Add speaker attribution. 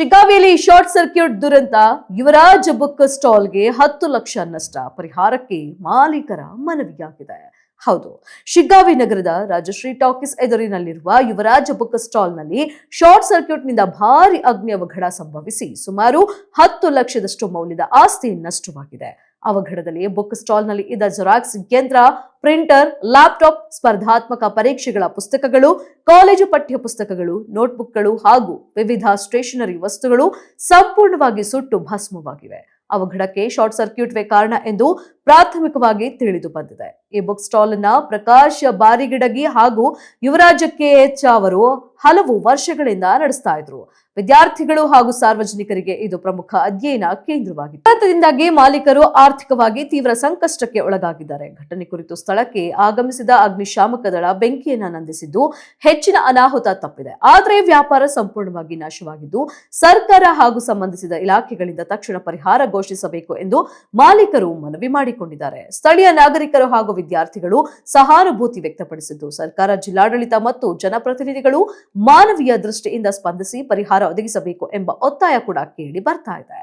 Speaker 1: ಶಿಗ್ಗಾವಿಯಲ್ಲಿ short circuit ದುರಂತ, Yuvraj book ಸ್ಟಾಲ್ಗೆ 10 lakh ನಷ್ಟ ಪರಿಹಾರಕ್ಕೆ ಮಾಲೀಕರ ಮನವಿಯಾಗಿದೆ. ಹೌದು, ಶಿಗ್ಗಾವಿ ನಗರದ ರಾಜಶ್ರೀ ಟಾಕೀಸ್ ಎದುರಿನಲ್ಲಿರುವ ಯುವರಾಜ್ ಬುಕ್ ಸ್ಟಾಲ್ನಲ್ಲಿ ಶಾರ್ಟ್ ಸರ್ಕ್ಯೂಟ್ನಿಂದ ಭಾರಿ ಅಗ್ನಿ ಅವಘಡ ಸಂಭವಿಸಿ ಸುಮಾರು 10 ಲಕ್ಷದಷ್ಟು ಮೌಲ್ಯದ ಆಸ್ತಿ ನಷ್ಟವಾಗಿದೆ. ಅವಘಡದಲ್ಲಿ ಬುಕ್ ಸ್ಟಾಲ್ನಲ್ಲಿ ಇದ್ದ ಜೆರಾಕ್ಸ್ ಯಂತ್ರ, ಪ್ರಿಂಟರ್, ಲ್ಯಾಪ್ಟಾಪ್, ಸ್ಪರ್ಧಾತ್ಮಕ ಪರೀಕ್ಷೆಗಳ ಪುಸ್ತಕಗಳು, ಕಾಲೇಜು ಪಠ್ಯ ಪುಸ್ತಕಗಳು, ನೋಟ್ಬುಕ್ಗಳು ಹಾಗೂ ವಿವಿಧ ಸ್ಟೇಷನರಿ ವಸ್ತುಗಳು ಸಂಪೂರ್ಣವಾಗಿ ಸುಟ್ಟು ಭಸ್ಮವಾಗಿವೆ. ಅವಘಡಕ್ಕೆ ಶಾರ್ಟ್ ಸರ್ಕ್ಯೂಟ್ವೇ ಕಾರಣ ಎಂದು ಪ್ರಾಥಮಿಕವಾಗಿ ತಿಳಿದು ಬಂದಿದೆ. ಈ ಬುಕ್ ಸ್ಟಾಲ್ ಅನ್ನ ಪ್ರಕಾಶ್ ಬಾರಿಗಿಡಗಿ ಹಾಗೂ ಯುವರಾಜ್ KH ಅವರು ಹಲವು ವರ್ಷಗಳಿಂದ ನಡೆಸ್ತಾ ಇದ್ರು. ವಿದ್ಯಾರ್ಥಿಗಳು ಹಾಗೂ ಸಾರ್ವಜನಿಕರಿಗೆ ಇದು ಪ್ರಮುಖ ಅಧ್ಯಯನ ಕೇಂದ್ರವಾಗಿದೆ. ದುರಂತದಿಂದಾಗಿ ಮಾಲೀಕರು ಆರ್ಥಿಕವಾಗಿ ತೀವ್ರ ಸಂಕಷ್ಟಕ್ಕೆ ಒಳಗಾಗಿದ್ದಾರೆ. ಘಟನೆ ಕುರಿತು ಸ್ಥಳಕ್ಕೆ ಆಗಮಿಸಿದ ಅಗ್ನಿಶಾಮಕ ದಳ ಬೆಂಕಿಯನ್ನ ನಂದಿಸಿದ್ದು ಹೆಚ್ಚಿನ ಅನಾಹುತ ತಪ್ಪಿದೆ. ಆದರೆ ವ್ಯಾಪಾರ ಸಂಪೂರ್ಣವಾಗಿ ನಾಶವಾಗಿದ್ದು ಸರ್ಕಾರ ಹಾಗೂ ಸಂಬಂಧಿಸಿದ ಇಲಾಖೆಗಳಿಂದ ತಕ್ಷಣ ಪರಿಹಾರ ಘೋಷಿಸಬೇಕು ಎಂದು ಮಾಲೀಕರು ಮನವಿ ಮಾಡಿಕೊಂಡಿದ್ದಾರೆ. ಸ್ಥಳೀಯ ನಾಗರಿಕರು ಹಾಗೂ ವಿದ್ಯಾರ್ಥಿಗಳು ಸಹಾನುಭೂತಿ ವ್ಯಕ್ತಪಡಿಸಿದ್ದು ಸರ್ಕಾರ, ಜಿಲ್ಲಾಡಳಿತ ಮತ್ತು ಜನಪ್ರತಿನಿಧಿಗಳು ಮಾನವೀಯ ದೃಷ್ಟಿಯಿಂದ ಸ್ಪಂದಿಸಿ ಪರಿಹಾರ ಒದಗಿಸಬೇಕು ಎಂಬ ಒತ್ತಾಯ ಕೂಡ ಕೇಳಿ ಬರ್ತಾ ಇದೆ.